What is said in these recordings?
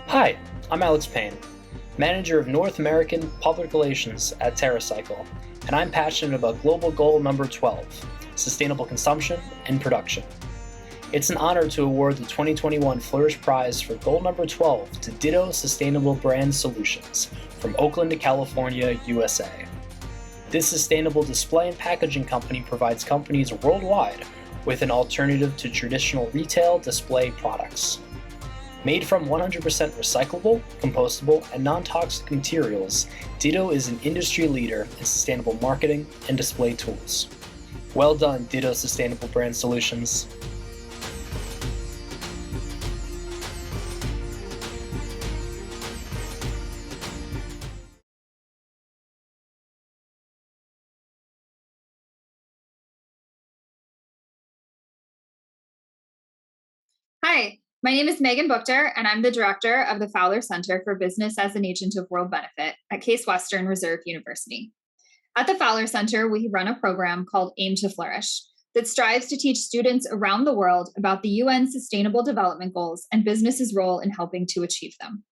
Hi, I'm Alex Payne, Manager of North American Public Relations at TerraCycle, and I'm passionate about global goal number 12, sustainable consumption and production. It's an honor to award the 2021 Flourish Prize for goal number 12 to Ditto Sustainable Brand Solutions from Oakland, California, USA. This sustainable display and packaging company provides companies worldwide with an alternative to traditional retail display products. Made from 100% recyclable, compostable, and non-toxic materials, Ditto is an industry leader in sustainable marketing and display tools. Well done, Ditto Sustainable Brand Solutions. Hi, my name is Megan Buchter, and I'm the director of the Fowler Center for Business as an Agent of World Benefit at Case Western Reserve University. At the Fowler Center, we run a program called Aim2Flourish that strives to teach students around the world about the UN Sustainable Development Goals and business's role in helping to achieve them.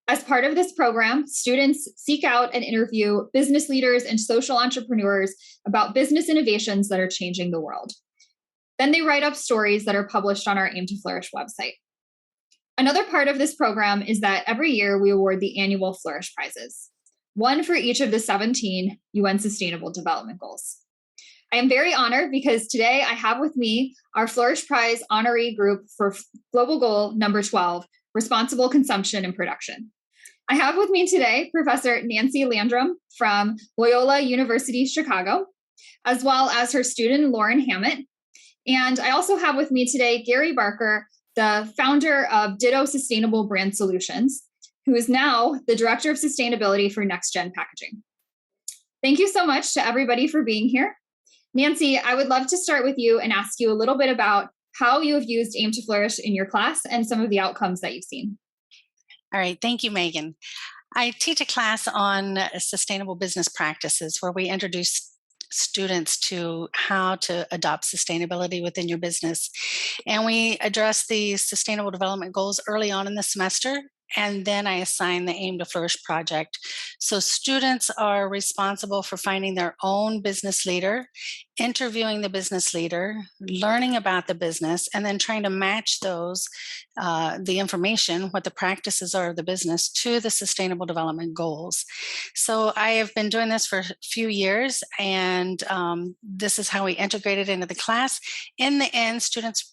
As part of this program, students seek out and interview business leaders and social entrepreneurs about business innovations that are changing the world. Then they write up stories that are published on our Aim2Flourish website. Another part of this program is that every year we award the annual Flourish Prizes, one for each of the 17 UN Sustainable Development Goals. I am very honored because today I have with me our Flourish Prize honoree group for Global Goal number 12, Responsible Consumption and Production. I have with me today Professor Nancy Landrum from Loyola University Chicago, as well as her student Lauren Hammett. And I also have with me today Gary Barker, the founder of Ditto Sustainable Brand Solutions, who is now the Director of Sustainability for Next Gen Packaging. Thank you so much to everybody for being here. Nancy, I would love to start with you and ask you a little bit about how you have used Aim2Flourish in your class and some of the outcomes that you've seen. All right, thank you, Megan. I teach a class on sustainable business practices where we introduce students to how to adopt sustainability within your business. And we address the sustainable development goals early on in the semester. And then I assign the Aim2Flourish project. So students are responsible for finding their own business leader, interviewing the business leader, learning about the business, and then trying to match those, the information, what the practices are of the business, to the sustainable development goals. So I have been doing this for a few years, and this is how we integrate it into the class. In the end, students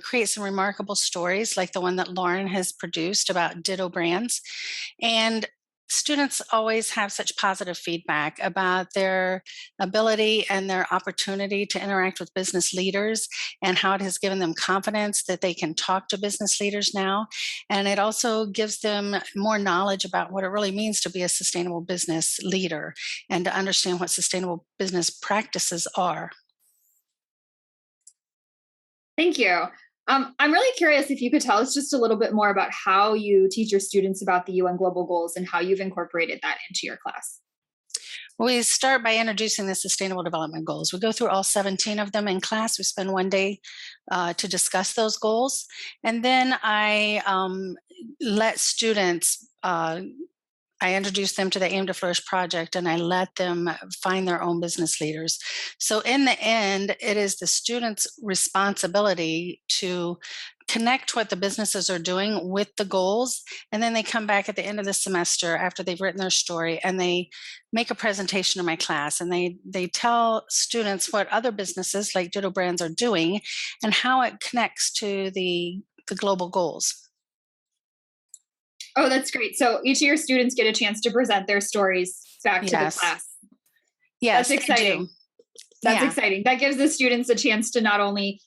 create some remarkable stories like the one that Lauren has produced about Ditto brands. And students always have such positive feedback about their ability and their opportunity to interact with business leaders and how it has given them confidence that they can talk to business leaders now. And it also gives them more knowledge about what it really means to be a sustainable business leader and to understand what sustainable business practices are. Thank you. I'm really curious if you could tell us just a little bit more about how you teach your students about the UN Global Goals and how you've incorporated that into your class. We start by introducing the Sustainable Development Goals. We go through all 17 of them in class. We spend one day to discuss those goals. And then I let students I introduce them to the Aim2Flourish project, and I let them find their own business leaders. So in the end, it is the students' responsibility to connect what the businesses are doing with the goals. And then they come back at the end of the semester after they've written their story, and they make a presentation to my class, and they tell students what other businesses like Ditto Brands are doing and how it connects to the global goals. Oh, that's great. So each of your students get a chance to present their stories back to the class. Yes, that's exciting. That's exciting. That gives the students a chance to not only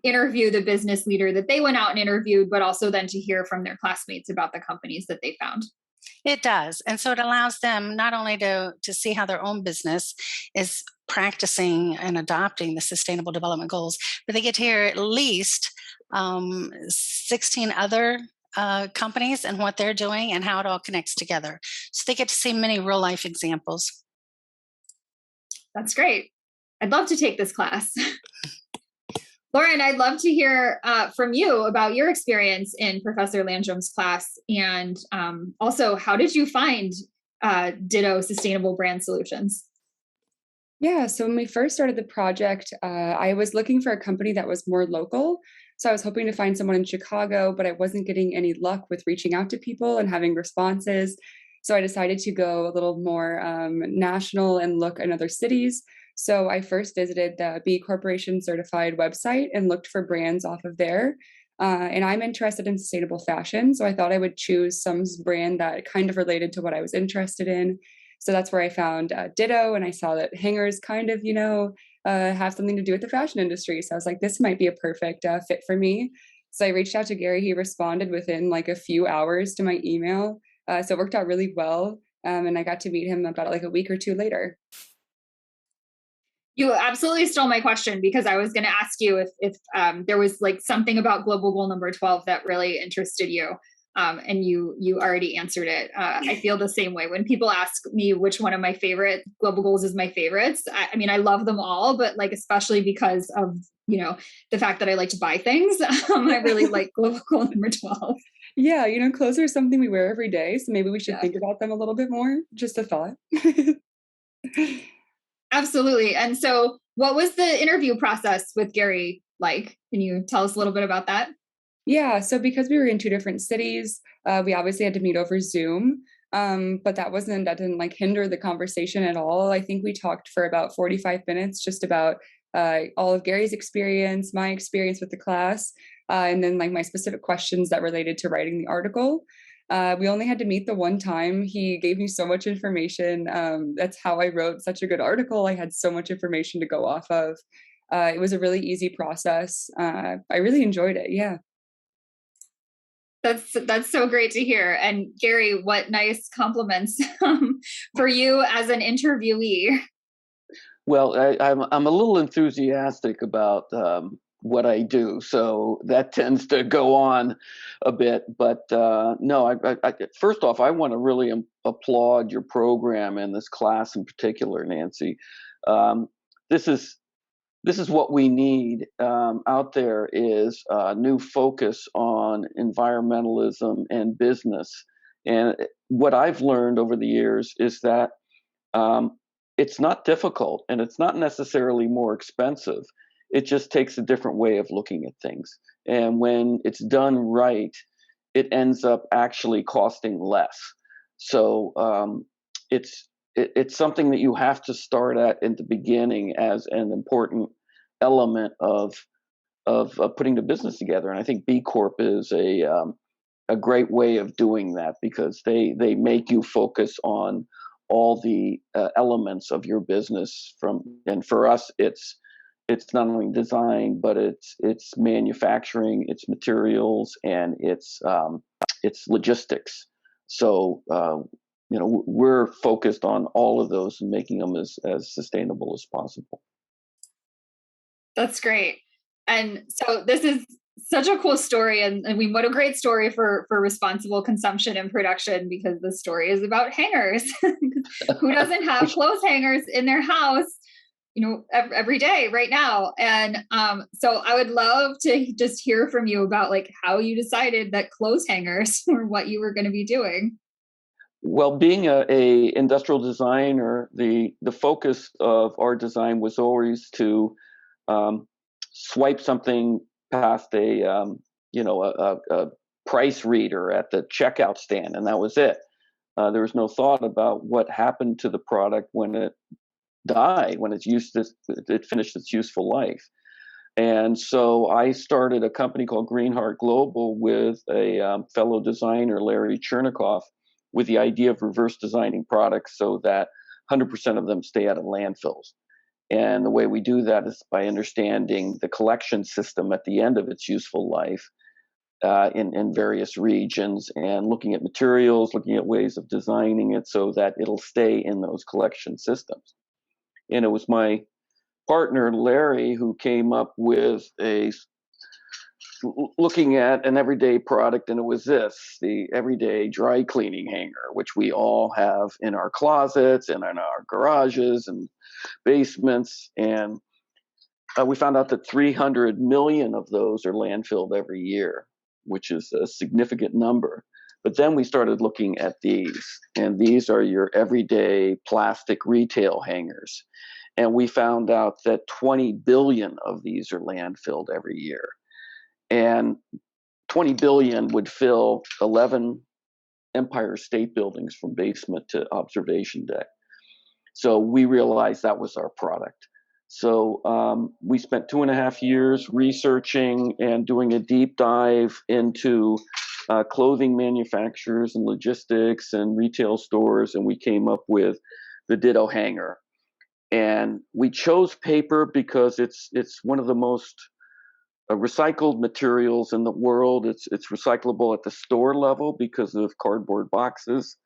interview the business leader that they went out and interviewed, but also then to hear from their classmates about the companies that they found. It does. And so it allows them not only to see how their own business is practicing and adopting the Sustainable Development Goals, but they get to hear at least 16 other companies and what they're doing and how it all connects together. So they get to see many real life examples. That's great. I'd love to take this class. Lauren, I'd love to hear from you about your experience in Professor Landrum's class, and also how did you find Ditto Sustainable Brand Solutions? Yeah, so when we first started the project, I was looking for a company that was more local. So I was hoping to find someone in Chicago, but I wasn't getting any luck with reaching out to people and having responses. So I decided to go a little more national and look in other cities. So I first visited the B Corporation certified website and looked for brands off of there. And I'm interested in sustainable fashion. So I thought I would choose some brand that kind of related to what I was interested in. So that's where I found Ditto, and I saw that hangers kind of, have something to do with the fashion industry. So I was like, this might be a perfect fit for me. So I reached out to Gary. He responded within like a few hours to my email. So it worked out really well. And I got to meet him about like a week or two later. You absolutely stole my question, because I was going to ask you if there was like something about global goal number 12 that really interested you. And you already answered it. I feel the same way when people ask me which one of my favorite global goals is my favorites. I mean, I love them all, but like, especially because of, the fact that I like to buy things. I really like global goal number 12. Yeah, clothes are something we wear every day. So maybe we should think about them a little bit more. Just a thought. Absolutely. And so what was the interview process with Gary like? Can you tell us a little bit about that? Yeah, so because we were in two different cities, we obviously had to meet over Zoom. But that didn't like hinder the conversation at all. I think we talked for about 45 minutes just about all of Gary's experience, my experience with the class, and then like my specific questions that related to writing the article. We only had to meet the one time. He gave me so much information. That's how I wrote such a good article. I had so much information to go off of. It was a really easy process. I really enjoyed it. Yeah. That's so great to hear. And Gary, what nice compliments for you as an interviewee. Well, I'm a little enthusiastic about what I do, so that tends to go on a bit. But no, first off, I want to really applaud your program and this class in particular, Nancy. This is what we need out there, is a new focus on environmentalism and business. And what I've learned over the years is that it's not difficult, and it's not necessarily more expensive. It just takes a different way of looking at things. And when it's done right, it ends up actually costing less. So it's something that you have to start at the beginning as an important element of putting the business together. And I think B Corp is a great way of doing that, because they make you focus on all the elements of your business. And for us, it's not only design, but it's manufacturing, it's materials, and it's logistics. So we're focused on all of those and making them as sustainable as possible. That's great. And so this is such a cool story. And what a great story for responsible consumption and production, because the story is about hangers. Who doesn't have clothes hangers in their house, every day right now? And so I would love to just hear from you about like how you decided that clothes hangers were what you were going to be doing. Well, being a industrial designer, the focus of our design was always to swipe something past a price reader at the checkout stand, and that was it. There was no thought about what happened to the product when it died, when it finished its useful life. And so I started a company called Greenheart Global with a fellow designer, Larry Chernikoff, with the idea of reverse designing products so that 100% of them stay out of landfills. And the way we do that is by understanding the collection system at the end of its useful life in various regions, and looking at materials, looking at ways of designing it so that it'll stay in those collection systems. And it was my partner, Larry, who came up with looking at an everyday product, and it was the everyday dry cleaning hanger, which we all have in our closets and in our garages and basements. And we found out that 300 million of those are landfilled every year, which is a significant number. But then we started looking at these, and these are your everyday plastic retail hangers. And we found out that 20 billion of these are landfilled every year. And 20 billion would fill 11 Empire State Buildings from basement to observation deck. So we realized that was our product. So we spent 2.5 years researching and doing a deep dive into clothing manufacturers and logistics and retail stores, and we came up with the Ditto hanger. And we chose paper because it's one of the most recycled materials in the world. It's recyclable at the store level because of cardboard boxes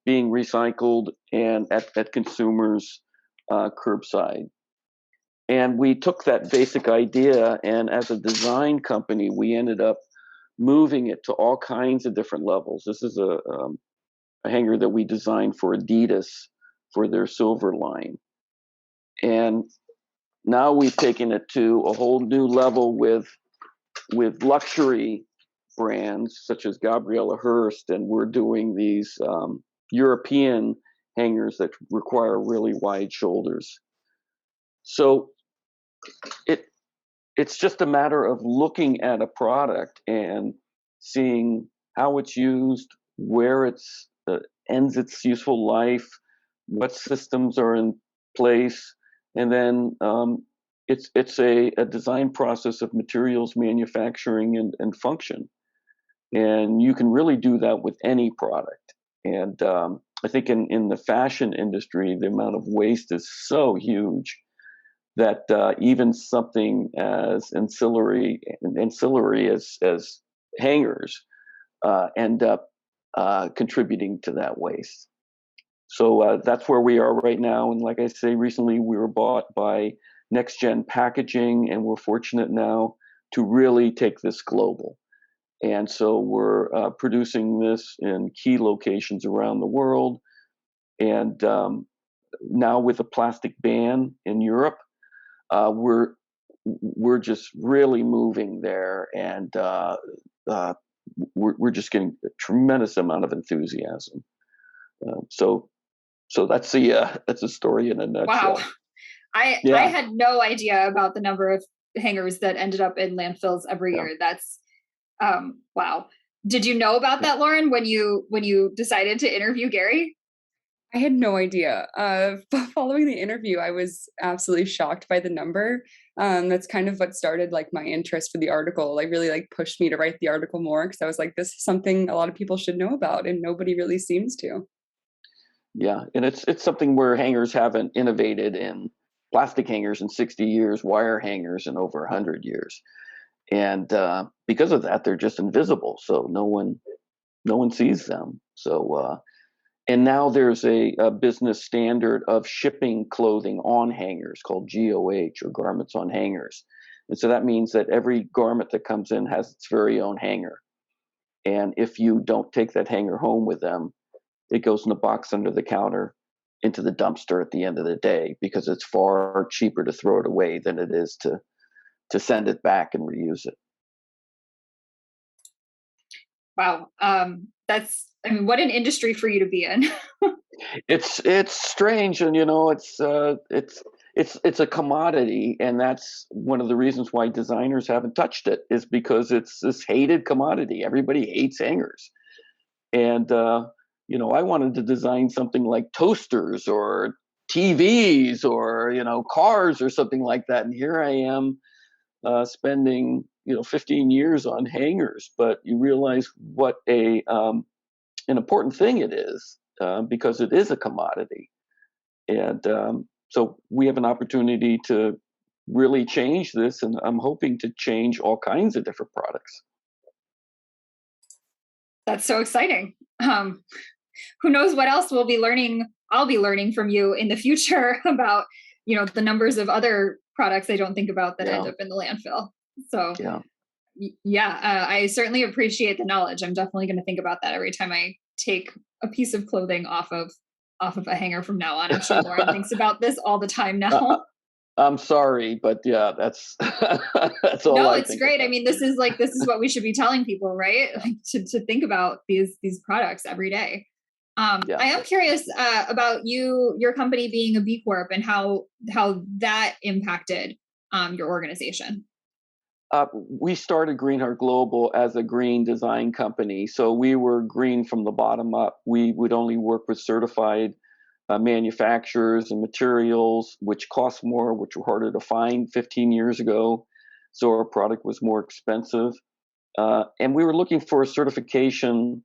being recycled, and at consumers' curbside. And we took that basic idea, and as a design company, we ended up moving it to all kinds of different levels. This is a hanger that we designed for Adidas for their silver line. And now we've taken it to a whole new level with luxury brands such as Gabriela Hearst, and we're doing these European hangers that require really wide shoulders. So it's just a matter of looking at a product and seeing how it's used, where it's ends its useful life, what systems are in place, and then it's a design process of materials manufacturing and function. And you can really do that with any product. And I think in the fashion industry, the amount of waste is so huge that even something as ancillary as hangers end up contributing to that waste. So that's where we are right now. And like I say, recently we were bought by Next Gen Packaging, and we're fortunate now to really take this global. And so we're producing this in key locations around the world. And now with a plastic ban in Europe, we're just really moving there, and we're just getting a tremendous amount of enthusiasm. So that's the story in a nutshell. Wow, I had no idea about the number of hangers that ended up in landfills every year. That's wow. Did you know about that, Lauren, when you decided to interview Gary? I had no idea. Following the interview, I was absolutely shocked by the number. That's kind of what started like my interest for the article. Like really like pushed me to write the article more, because I was like, this is something a lot of people should know about, and nobody really seems to. Yeah, and it's something where hangers haven't innovated in plastic hangers in 60 years, wire hangers in over 100 years. And because of that, they're just invisible. So no one sees them. So, and now there's a business standard of shipping clothing on hangers called GOH, or garments on hangers. And so that means that every garment that comes in has its very own hanger. And if you don't take that hanger home with them, it goes in a box under the counter into the dumpster at the end of the day, because it's far cheaper to throw it away than it is to send it back and reuse it. Wow. What an industry for you to be in. It's strange, and it's a commodity, and that's one of the reasons why designers haven't touched it, is because it's this hated commodity. Everybody hates hangers. And I wanted to design something like toasters or TVs or cars or something like that, and here I am spending 15 years on hangers. But you realize what an important thing it is, because it is a commodity. And so we have an opportunity to really change this, and I'm hoping to change all kinds of different products. That's so exciting. Who knows what else I'll be learning from you in the future about, the numbers of other products I don't think about that end up in the landfill. So I certainly appreciate the knowledge. I'm definitely going to think about that every time I take a piece of clothing off of a hanger from now on. I'm sure Lauren thinks about this all the time now. I'm sorry, but yeah, that's that's all No, I it's think great. about. I mean, this is what we should be telling people, right? Like to think about these products every day. Yeah. I am curious about your company being a B Corp and how that impacted your organization. We started Greenheart Global as a green design company. So we were green from the bottom up. We would only work with certified manufacturers and materials, which cost more, which were harder to find 15 years ago. So our product was more expensive. And we were looking for a certification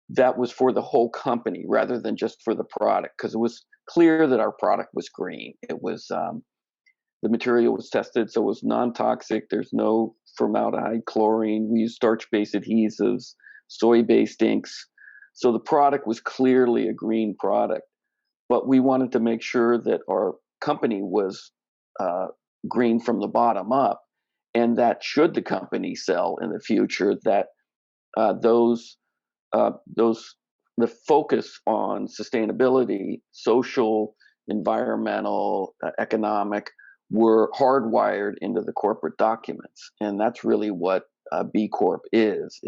that was for the whole company rather than just for the product, because it was clear that our product was green. It was the material was tested, so it was non-toxic. There's no formaldehyde, chlorine. We use starch-based adhesives, soy-based inks. So the product was clearly a green product. But we wanted to make sure that our company was green from the bottom up, and that should the company sell in the future, that those the focus on sustainability, social, environmental, economic, were hardwired into the corporate documents. And that's really what B Corp is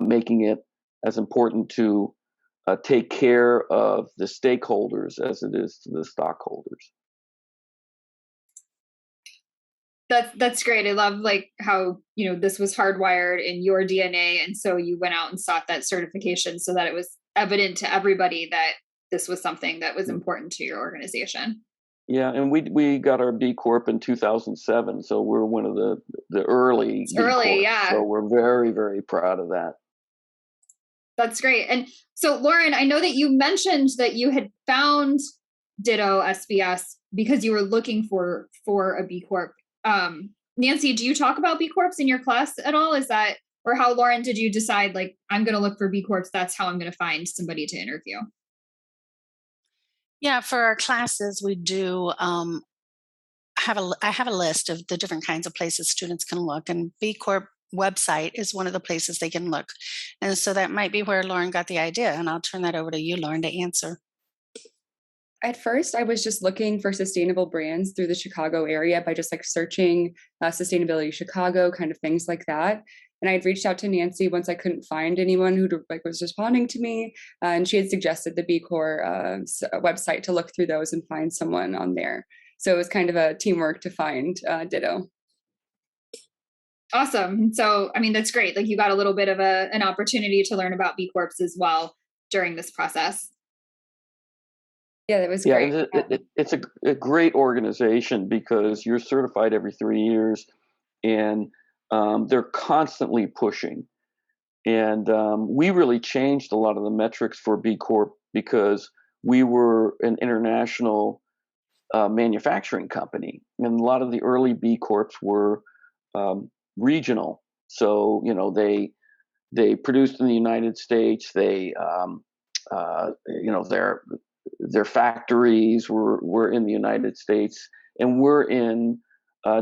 making it as important to take care of the stakeholders as it is to the stockholders. That's great. I love how, this was hardwired in your DNA. And so you went out and sought that certification so that it was evident to everybody that this was something that was important to your organization. Yeah, and we got our B Corp in 2007, so we're one of the early B Corps. Yeah. So we're very, very proud of that. That's great. And so, Lauren, I know that you mentioned that you had found Ditto SBS because you were looking for a B Corp. Nancy, do you talk about B Corps in your class at all? Is that, or how, Lauren, did you decide, I'm going to look for B Corps, that's how I'm going to find somebody to interview? Yeah, for our classes, we do I have a list of the different kinds of places students can look, and B Corp website is one of the places they can look. And so that might be where Lauren got the idea, and I'll turn that over to you, Lauren, to answer. At first, I was just looking for sustainable brands through the Chicago area by just searching Sustainability Chicago, kind of things like that. And I had reached out to Nancy once I couldn't find anyone who was responding to me, and she had suggested the B Corp website to look through those and find someone on there. So it was kind of a teamwork to find Ditto. Awesome. So, I mean, that's great. You got a little bit of an opportunity to learn about B Corps as well during this process. Yeah, that was great. It's a great organization because you're certified every 3 years, and they're constantly pushing. And we really changed a lot of the metrics for B Corp because we were an international manufacturing company, and a lot of the early B Corps were regional. So they produced in the United States. They their factories were in the United States, and we're in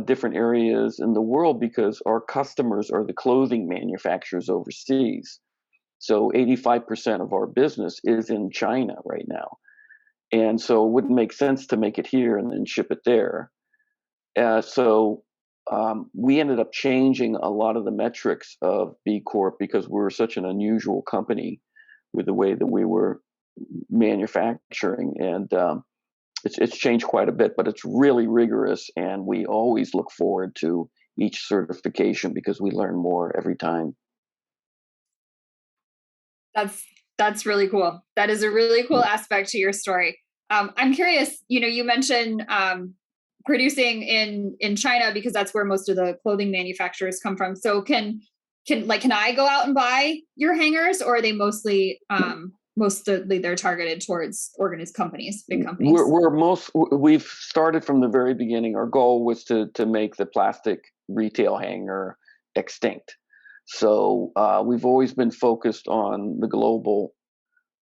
different areas in the world because our customers are the clothing manufacturers overseas. So 85% of our business is in China right now. And so it wouldn't make sense to make it here and then ship it there. So we ended up changing a lot of the metrics of B Corp because we're such an unusual company with the way that we were manufacturing. And it's changed quite a bit, but it's really rigorous. And we always look forward to each certification because we learn more every time. That's really cool. That is a really cool aspect to your story. I'm curious, you mentioned producing in China because that's where most of the clothing manufacturers come from. So can I go out and buy your hangers, or are they mostly they're targeted towards organized companies, big companies? We've started from the very beginning. Our goal was to make the plastic retail hanger extinct. So we've always been focused on the global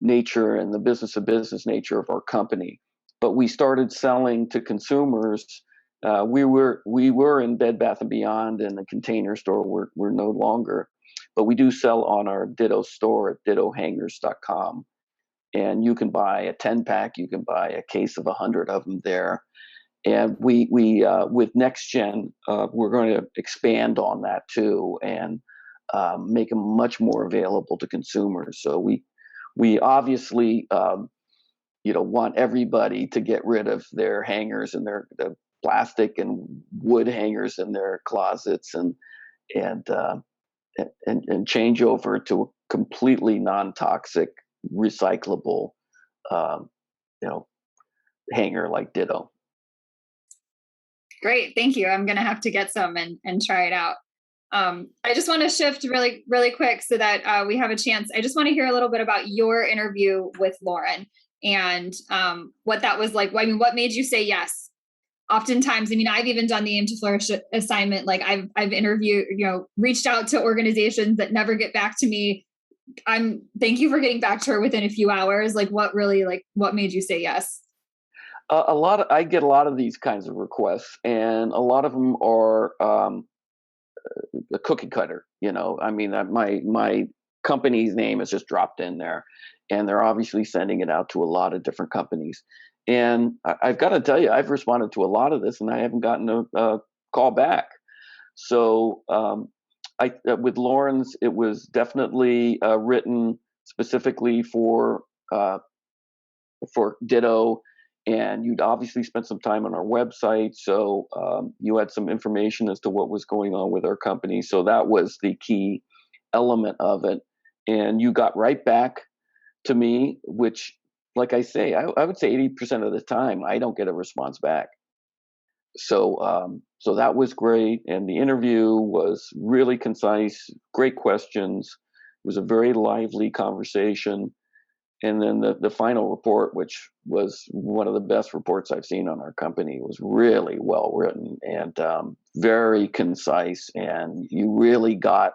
nature and the business to business nature of our company. But we started selling to consumers. We were in Bed Bath & Beyond and the Container Store. We're no longer. But we do sell on our Ditto store at dittohangers.com. And you can buy a 10-pack. You can buy a case of 100 of them there. And we with Next Gen, we're going to expand on that too, and make them much more available to consumers. So we obviously want everybody to get rid of their hangers and the plastic and wood hangers in their closets, and change over to a completely non-toxic, recyclable, hanger like Ditto. Great, thank you. I'm gonna have to get some and try it out. I just want to shift really, really quick so that we have a chance. I just want to hear a little bit about your interview with Lauren and what that was like. I mean, what made you say yes? Oftentimes, I mean, I've even done the Aim2Flourish assignment. Like I've interviewed, reached out to organizations that never get back to me. Thank you for getting back to her within a few hours. Like what made you say yes? I get a lot of these kinds of requests, and a lot of them are a cookie cutter. I mean, my company's name is just dropped in there, and they're obviously sending it out to a lot of different companies. And I've got to tell you, I've responded to a lot of this, and I haven't gotten a call back. So with Lauren's, it was definitely written specifically for Ditto, and you'd obviously spent some time on our website, so you had some information as to what was going on with our company. So that was the key element of it, and you got right back to me, which, like I say, I would say 80% of the time I don't get a response back. So so that was great, and the interview was really concise, great questions. It was a very lively conversation, and then the final report, which was one of the best reports I've seen on our company, was really well written and very concise, and you really got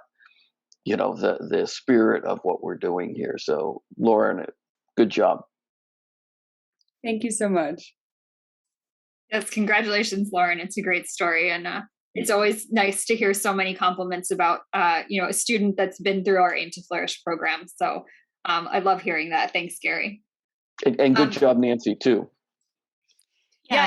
the spirit of what we're doing here. So Lauren, good job. Thank you so much. Yes, congratulations, Lauren. It's a great story. And it's always nice to hear so many compliments about, a student that's been through our Aim2Flourish program. So I love hearing that. Thanks, Gary. And good job, Nancy, too. Yeah,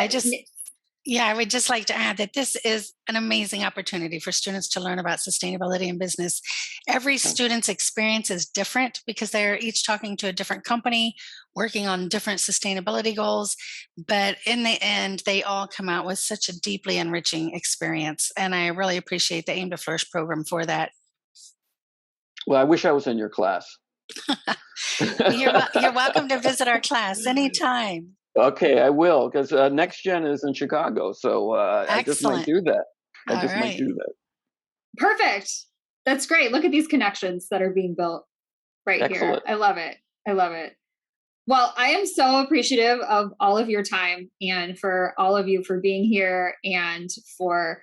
I would just like to add that this is an amazing opportunity for students to learn about sustainability in business. Every student's experience is different because they're each talking to a different company, working on different sustainability goals. But in the end, they all come out with such a deeply enriching experience. And I really appreciate the Aim2Flourish program for that. Well, I wish I was in your class. You're welcome to visit our class anytime. Okay, I will, because Next Gen is in Chicago, so I just might do that. Might do that. Perfect. That's great. Look at these connections that are being built right here. I love it. I love it. Well, I am so appreciative of all of your time and for all of you for being here and for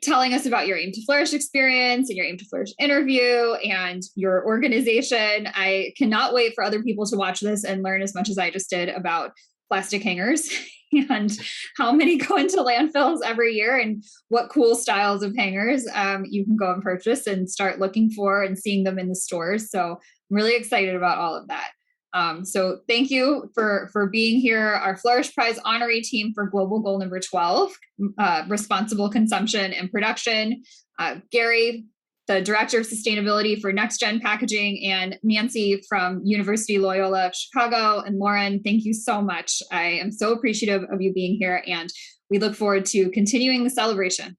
telling us about your Aim2Flourish experience and your Aim2Flourish interview and your organization. I cannot wait for other people to watch this and learn as much as I just did about plastic hangers and how many go into landfills every year and what cool styles of hangers you can go and purchase and start looking for and seeing them in the stores. So I'm really excited about all of that. So thank you for being here. Our Flourish Prize honoree team for Global Goal number 12, responsible consumption and production. Gary, the Director of Sustainability for Next Gen Packaging, and Nancy from University Loyola Chicago, and Lauren, thank you so much. I am so appreciative of you being here, and we look forward to continuing the celebration.